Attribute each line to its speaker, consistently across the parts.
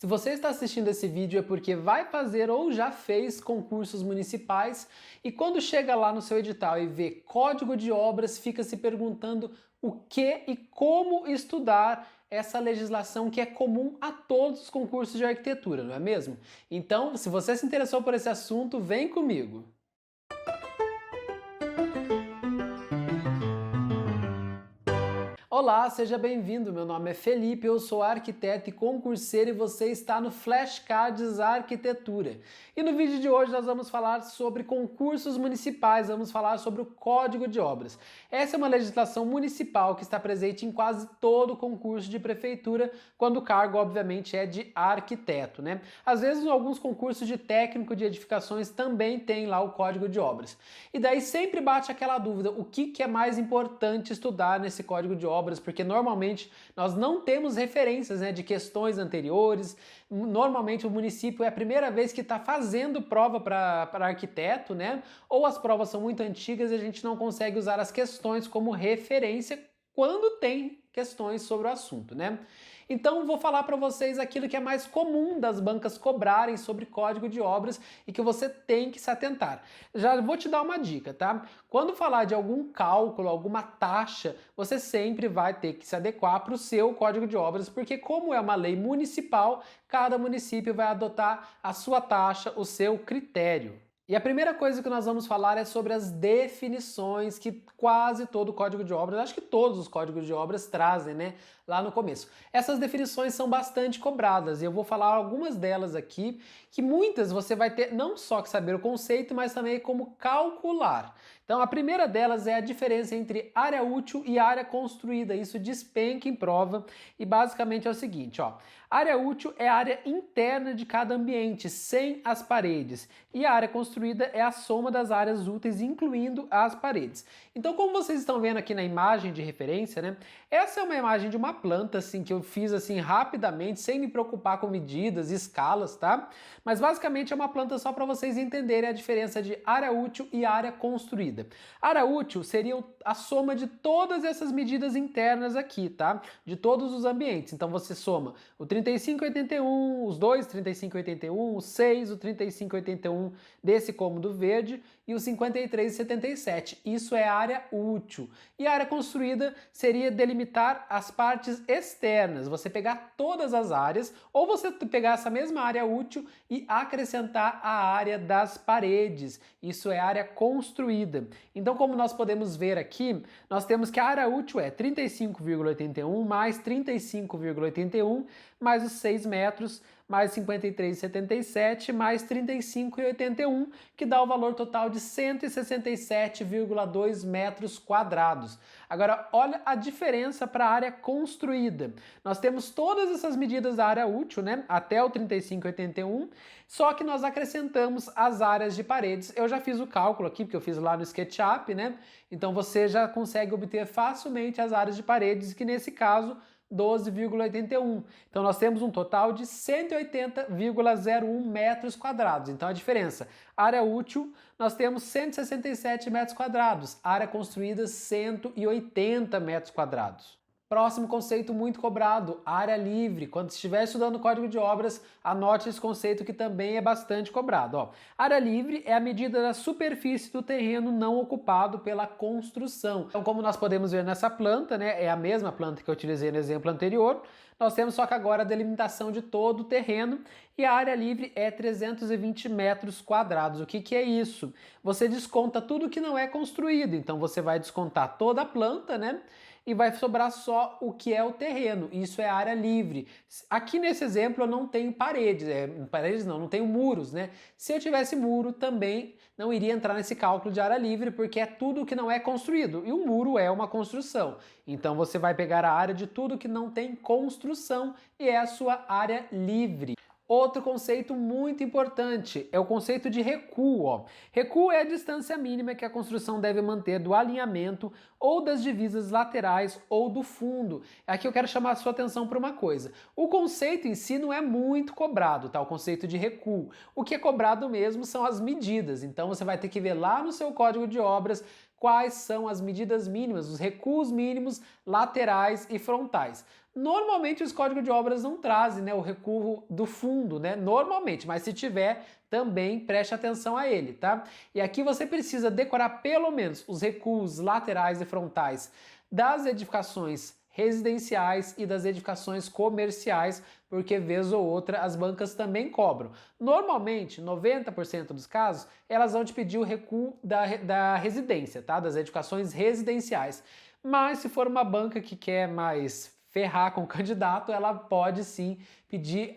Speaker 1: Se você está assistindo esse vídeo é porque vai fazer ou já fez concursos municipais e quando chega lá no seu edital e vê código de obras, fica se perguntando o que e como estudar essa legislação que é comum a todos os concursos de arquitetura, não é mesmo? Então, se você se interessou por esse assunto, vem comigo! Olá, seja bem-vindo. Meu nome é Felipe, eu sou arquiteto e concurseiro e você está no Flashcards Arquitetura. E no vídeo de hoje nós vamos falar sobre concursos municipais, vamos falar sobre o Código de Obras. Essa é uma legislação municipal que está presente em quase todo concurso de prefeitura, quando o cargo, obviamente, é de arquiteto, né? Às vezes, alguns concursos de técnico de edificações também tem lá o Código de Obras. E daí sempre bate aquela dúvida, o que é mais importante estudar nesse Código de Obras? Porque normalmente nós não temos referências, né, de questões anteriores. Normalmente o município é a primeira vez que está fazendo prova para arquiteto, né? Ou as provas são muito antigas e a gente não consegue usar as questões como referência quando tem questões sobre o assunto, né? Então vou falar para vocês aquilo que é mais comum das bancas cobrarem sobre código de obras e que você tem que se atentar. Já vou te dar uma dica, tá? Quando falar de algum cálculo, alguma taxa, você sempre vai ter que se adequar para o seu código de obras, porque como é uma lei municipal, cada município vai adotar a sua taxa, o seu critério. E a primeira coisa que nós vamos falar é sobre as definições que quase todo o Código de Obras, acho que todos os códigos de obras trazem, né, lá no começo. Essas definições são bastante cobradas e eu vou falar algumas delas aqui, que muitas você vai ter não só que saber o conceito, mas também como calcular. Então a primeira delas é a diferença entre área útil e área construída. Isso despenca em prova e basicamente é o seguinte, ó. Área útil é a área interna de cada ambiente, sem as paredes. E a área construída é a soma das áreas úteis, incluindo as paredes. Então, como vocês estão vendo aqui na imagem de referência, né? Essa é uma imagem de uma planta, assim, que eu fiz assim rapidamente, sem me preocupar com medidas, escalas, tá? Mas basicamente é uma planta só para vocês entenderem a diferença de área útil e área construída. Área útil seria a soma de todas essas medidas internas aqui, tá? De todos os ambientes. Então você soma o 3581, os dois 3581, o 6, o 3581 desse cômodo verde e o 5377. Isso é área útil. E a área construída seria delimitar as partes externas. Você pegar todas as áreas ou você pegar essa mesma área útil e acrescentar a área das paredes. Isso é área construída. Então, como nós podemos ver aqui, nós temos que a área útil é 35,81 mais 35,81 mais os 6 metros, mais 53,77, mais 35,81, que dá o valor total de 167,2 metros quadrados. Agora, olha a diferença para a área construída. Nós temos todas essas medidas da área útil, né, até o 35,81, só que nós acrescentamos as áreas de paredes. Eu já fiz o cálculo aqui, porque eu fiz lá no SketchUp, né, então você já consegue obter facilmente as áreas de paredes, que nesse caso 12,81. Então nós temos um total de 180,01 metros quadrados. Então a diferença, área útil, nós temos 167 metros quadrados, área construída 180 metros quadrados. Próximo conceito muito cobrado, área livre. Quando estiver estudando o Código de Obras, anote esse conceito que também é bastante cobrado. Ó, área livre é a medida da superfície do terreno não ocupado pela construção. Então, como nós podemos ver nessa planta, né, é a mesma planta que eu utilizei no exemplo anterior, nós temos só que agora a delimitação de todo o terreno e a área livre é 320 metros quadrados. O que é isso? Você desconta tudo que não é construído, então você vai descontar toda a planta, né? E vai sobrar só o que é o terreno. Isso é área livre. Aqui nesse exemplo eu não tenho paredes, não tenho muros, né? Se eu tivesse muro também não iria entrar nesse cálculo de área livre, porque é tudo que não é construído. E o muro é uma construção. Então você vai pegar a área de tudo que não tem construção e é a sua área livre. Outro conceito muito importante é o conceito de recuo. Ó. Recuo é a distância mínima que a construção deve manter do alinhamento ou das divisas laterais ou do fundo. Aqui eu quero chamar a sua atenção para uma coisa. O conceito em si não é muito cobrado, tá? O conceito de recuo. O que é cobrado mesmo são as medidas. Então você vai ter que ver lá no seu código de obras quais são as medidas mínimas, os recuos mínimos laterais e frontais. Normalmente os códigos de obras não trazem, né, o recuo do fundo, né, normalmente, mas se tiver, também preste atenção a ele, tá? E aqui você precisa decorar pelo menos os recuos laterais e frontais das edificações residenciais e das edificações comerciais, porque vez ou outra as bancas também cobram. Normalmente, 90% dos casos, elas vão te pedir o recuo da residência, tá? Das edificações residenciais. Mas se for uma banca que quer mais ferrar com o candidato, ela pode sim pedir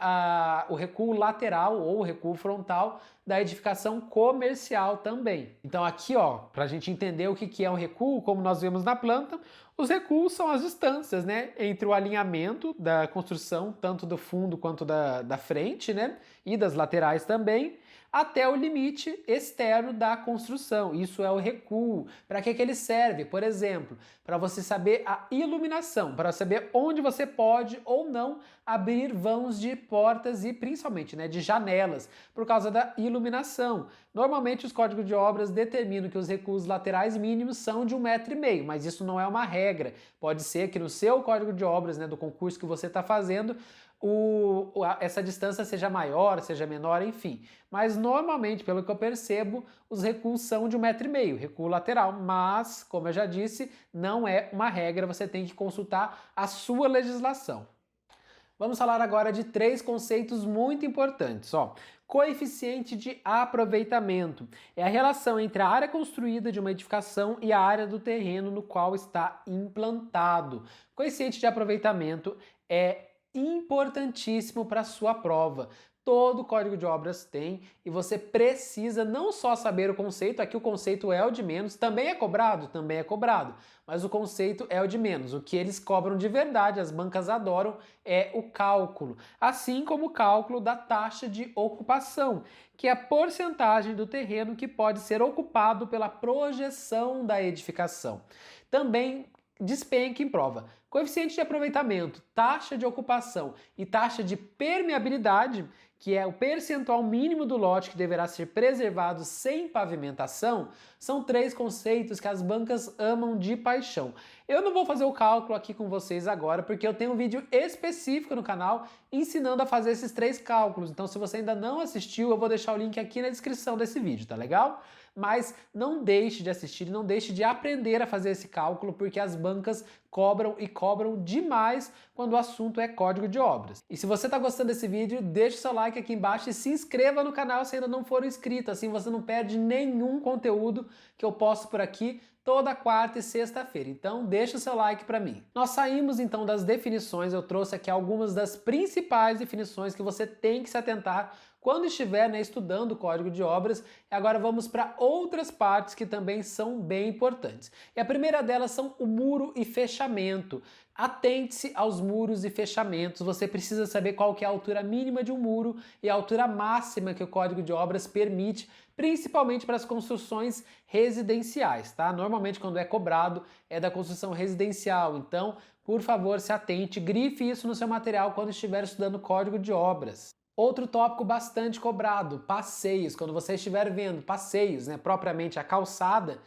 Speaker 1: o recuo lateral ou o recuo frontal da edificação comercial também. Então aqui, ó, para a gente entender o que é um recuo, como nós vemos na planta, os recuos são as distâncias, né, entre o alinhamento da construção, tanto do fundo quanto da frente, né, e das laterais também, até o limite externo da construção. Isso é o recuo. Para que ele serve? Por exemplo, para você saber a iluminação, para saber onde você pode ou não abrir vãos de portas e principalmente, né, de janelas, por causa da iluminação. Normalmente os códigos de obras determinam que os recuos laterais mínimos são de 1,5 m, mas isso não é uma regra. Pode ser que no seu código de obras, né, do concurso que você está fazendo, essa distância seja maior, seja menor, enfim. Mas normalmente, pelo que eu percebo, os recuos são de 1,5 m, recuo lateral. Mas, como eu já disse, não é uma regra, você tem que consultar a sua legislação. Vamos falar agora de 3 conceitos muito importantes. Ó. Coeficiente de aproveitamento é a relação entre a área construída de uma edificação e a área do terreno no qual está implantado. Coeficiente de aproveitamento é importantíssimo para a sua prova. Todo código de obras tem e você precisa não só saber o conceito, aqui o conceito é o de menos, também é cobrado? Também é cobrado, mas o conceito é o de menos. O que eles cobram de verdade, as bancas adoram, é o cálculo, assim como o cálculo da taxa de ocupação, que é a porcentagem do terreno que pode ser ocupado pela projeção da edificação. Também despenca em prova. Coeficiente de aproveitamento, taxa de ocupação e taxa de permeabilidade, que é o percentual mínimo do lote que deverá ser preservado sem pavimentação, são 3 conceitos que as bancas amam de paixão. Eu não vou fazer o cálculo aqui com vocês agora, porque eu tenho um vídeo específico no canal ensinando a fazer esses 3 cálculos. Então, se você ainda não assistiu, eu vou deixar o link aqui na descrição desse vídeo, tá legal? Mas não deixe de assistir, não deixe de aprender a fazer esse cálculo, porque as bancas cobram e cobram demais quando o assunto é código de obras. E se você está gostando desse vídeo, deixe o seu like aqui embaixo e se inscreva no canal se ainda não for inscrito, assim você não perde nenhum conteúdo que eu posto por aqui toda quarta e sexta-feira. Então deixa o seu like para mim. Nós saímos então das definições, eu trouxe aqui algumas das principais definições que você tem que se atentar quando estiver, né, estudando o código de obras. E agora vamos para outras partes que também são bem importantes. E a primeira delas são o muro e fechamento. Atente-se aos muros e fechamentos, você precisa saber qual que é a altura mínima de um muro e a altura máxima que o código de obras permite, principalmente para as construções residenciais, tá? Normalmente quando é cobrado é da construção residencial, então, por favor, se atente, grife isso no seu material quando estiver estudando código de obras. Outro tópico bastante cobrado, passeios. Quando você estiver vendo passeios, né, propriamente a calçada,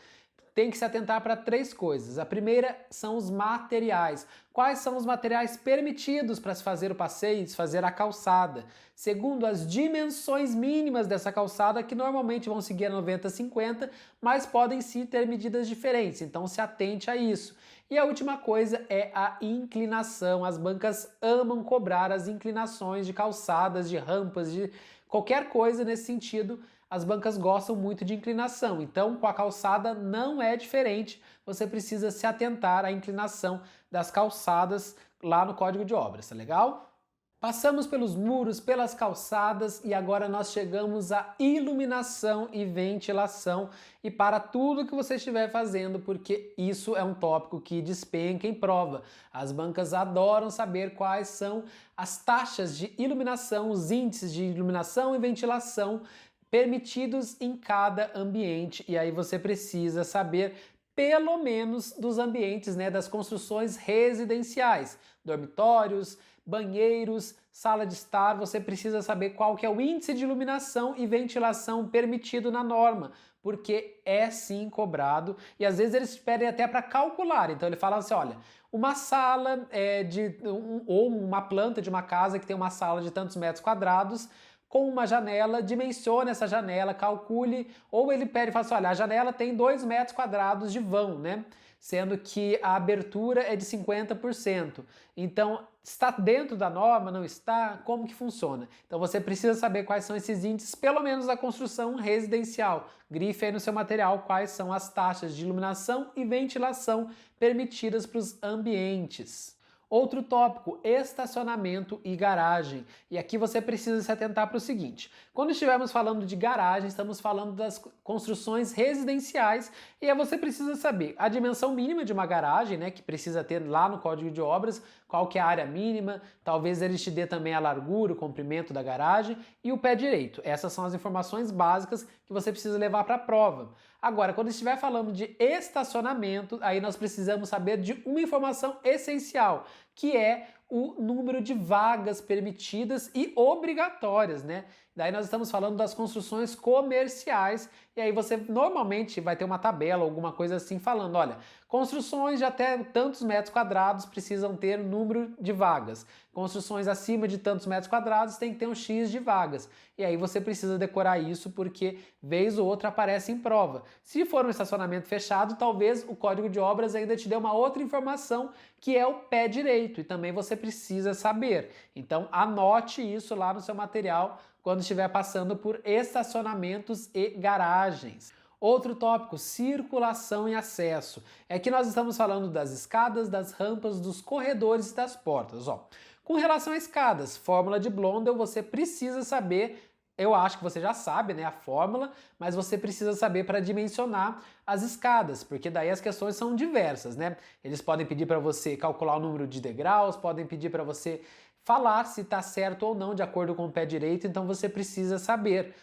Speaker 1: tem que se atentar para 3 coisas. A primeira são os materiais. Quais são os materiais permitidos para se fazer o passeio, se fazer a calçada? Segundo, as dimensões mínimas dessa calçada, que normalmente vão seguir a 90-50, mas podem sim ter medidas diferentes, então se atente a isso. E a última coisa é a inclinação. As bancas amam cobrar as inclinações de calçadas, de rampas, de qualquer coisa nesse sentido. As bancas gostam muito de inclinação, então com a calçada não é diferente, você precisa se atentar à inclinação das calçadas lá no código de obras, tá legal? Passamos pelos muros, pelas calçadas e agora nós chegamos à iluminação e ventilação e para tudo que você estiver fazendo, porque isso é um tópico que despenca em prova. As bancas adoram saber quais são as taxas de iluminação, os índices de iluminação e ventilação permitidos em cada ambiente, e aí você precisa saber pelo menos dos ambientes, né, das construções residenciais, dormitórios, banheiros, sala de estar, você precisa saber qual que é o índice de iluminação e ventilação permitido na norma, porque é sim cobrado e às vezes eles pedem até para calcular. Então ele fala assim, olha, uma sala ou uma planta de uma casa que tem uma sala de tantos metros quadrados, com uma janela, dimensione essa janela, calcule, ou ele pede e fala assim, olha, a janela tem 2 metros quadrados de vão, né? Sendo que a abertura é de 50%. Então, está dentro da norma, não está? Como que funciona? Então você precisa saber quais são esses índices, pelo menos da construção residencial. Grife aí no seu material quais são as taxas de iluminação e ventilação permitidas para os ambientes. Outro tópico, estacionamento e garagem. E aqui você precisa se atentar para o seguinte, quando estivermos falando de garagem, estamos falando das construções residenciais e aí você precisa saber a dimensão mínima de uma garagem, né, que precisa ter lá no Código de Obras, qual que é a área mínima, talvez ele te dê também a largura, o comprimento da garagem e o pé direito. Essas são as informações básicas que você precisa levar para a prova. Agora, quando estiver falando de estacionamento, aí nós precisamos saber de uma informação essencial, que é o número de vagas permitidas e obrigatórias, né? Daí nós estamos falando das construções comerciais e aí você normalmente vai ter uma tabela, alguma coisa assim falando, olha, construções de até tantos metros quadrados precisam ter número de vagas. Construções acima de tantos metros quadrados tem que ter um X de vagas. E aí você precisa decorar isso porque vez ou outra aparece em prova. Se for um estacionamento fechado, talvez o Código de Obras ainda te dê uma outra informação que é o pé direito e também você precisa saber. Então anote isso lá no seu material quando estiver passando por estacionamentos e garagens. Outro tópico, circulação e acesso. É que nós estamos falando das escadas, das rampas, dos corredores e das portas. Ó, com relação a escadas, fórmula de Blondel, você precisa saber, eu acho que você já sabe, né, a fórmula, mas você precisa saber para dimensionar as escadas, porque daí as questões são diversas, né? Eles podem pedir para você calcular o número de degraus, podem pedir para você falar se está certo ou não de acordo com o pé direito, então você precisa saber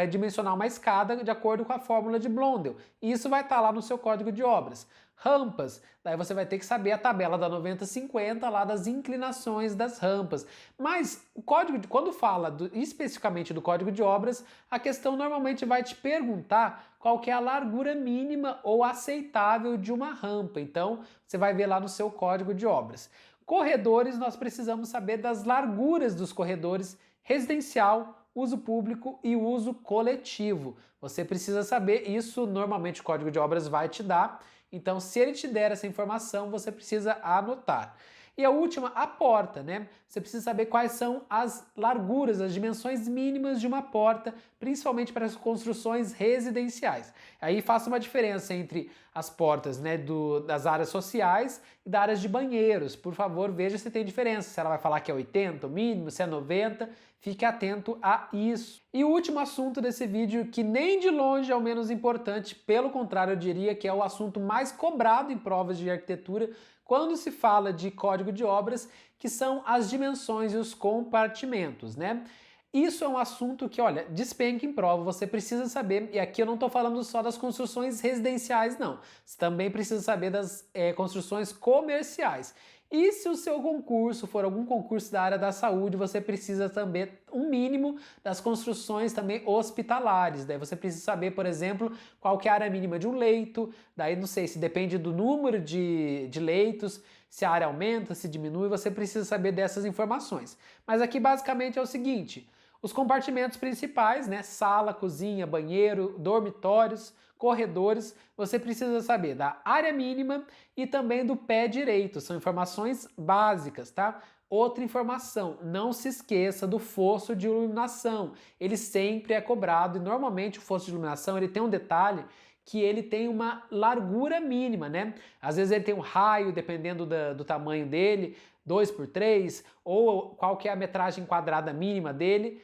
Speaker 1: dimensionar uma escada de acordo com a fórmula de Blondel. E isso vai estar lá no seu Código de Obras. Rampas, daí você vai ter que saber a tabela da 90-50 lá das inclinações das rampas. Mas o código, quando fala especificamente do Código de Obras, a questão normalmente vai te perguntar qual que é a largura mínima ou aceitável de uma rampa. Então, você vai ver lá no seu Código de Obras. Corredores, nós precisamos saber das larguras dos corredores residencial, uso público e uso coletivo. Você precisa saber isso, normalmente o Código de Obras vai te dar, então se ele te der essa informação, você precisa anotar. E a última, a porta, né? Você precisa saber quais são as larguras, as dimensões mínimas de uma porta, principalmente para as construções residenciais. Aí faça uma diferença entre as portas, né, das áreas sociais e das áreas de banheiros. Por favor, veja se tem diferença, se ela vai falar que é 80 o mínimo, se é 90, fique atento a isso. E o último assunto desse vídeo, que nem de longe é o menos importante, pelo contrário, eu diria que é o assunto mais cobrado em provas de arquitetura, quando se fala de Código de Obras, que são as dimensões e os compartimentos, né? Isso é um assunto que, olha, despenca em prova, você precisa saber, e aqui eu não estou falando só das construções residenciais, não. Você também precisa saber das construções comerciais. E se o seu concurso for algum concurso da área da saúde, você precisa também um mínimo das construções também hospitalares. Daí você precisa saber, por exemplo, qual que é a área mínima de um leito, daí não sei se depende do número de leitos, se a área aumenta, se diminui, você precisa saber dessas informações. Mas aqui basicamente é o seguinte, os compartimentos principais, né, sala, cozinha, banheiro, dormitórios, corredores, você precisa saber da área mínima e também do pé direito, são informações básicas, tá? Outra informação, não se esqueça do fosso de iluminação, ele sempre é cobrado e normalmente o fosso de iluminação ele tem um detalhe que ele tem uma largura mínima, né? Às vezes ele tem um raio, dependendo do tamanho dele, 2x3, ou qual que é a metragem quadrada mínima dele.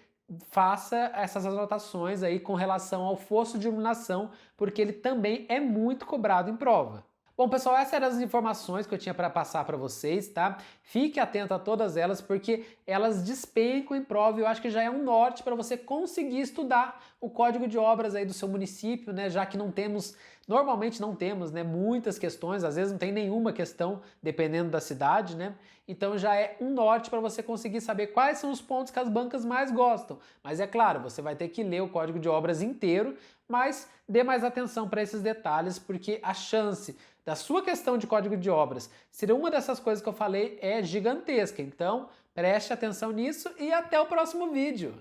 Speaker 1: Faça essas anotações aí com relação ao fosso de iluminação, porque ele também é muito cobrado em prova. Bom, pessoal, essas eram as informações que eu tinha para passar para vocês, tá? Fique atento a todas elas, porque elas despencam em prova e eu acho que já é um norte para você conseguir estudar o Código de Obras aí do seu município, né? Já que não temos Normalmente não temos, né, muitas questões, às vezes não tem nenhuma questão, dependendo da cidade, né? Então já é um norte para você conseguir saber quais são os pontos que as bancas mais gostam. Mas é claro, você vai ter que ler o código de obras inteiro, mas dê mais atenção para esses detalhes, porque a chance da sua questão de código de obras ser uma dessas coisas que eu falei é gigantesca. Então, preste atenção nisso e até o próximo vídeo.